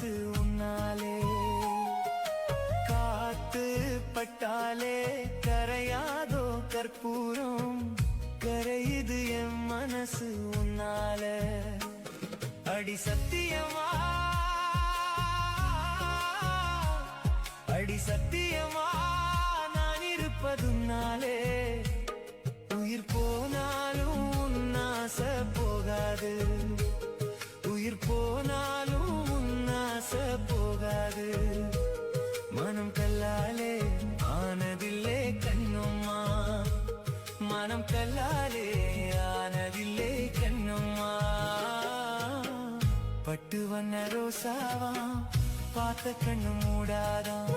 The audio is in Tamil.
மனசு உன்னாலே காத்து பட்டாலே கரையாதோ கற்பூரம் கரையுது என் மனசு உன்னால அடி சத்தியமா அடி சத்தியமா நான் இருப்பதுனாலே உயிர் போனாலும் உன்னாச போகாது உயிர் போனாலும் உன்னாச போகாது மனம் கல்லாலே ஆனதில்லே கண்ணும்மா மனம் கல்லாலே ஆனதில்லே கண்ணும்மா பட்டு வண்ண ரோசாவா பார்த்த கண்ணு மூடாதான்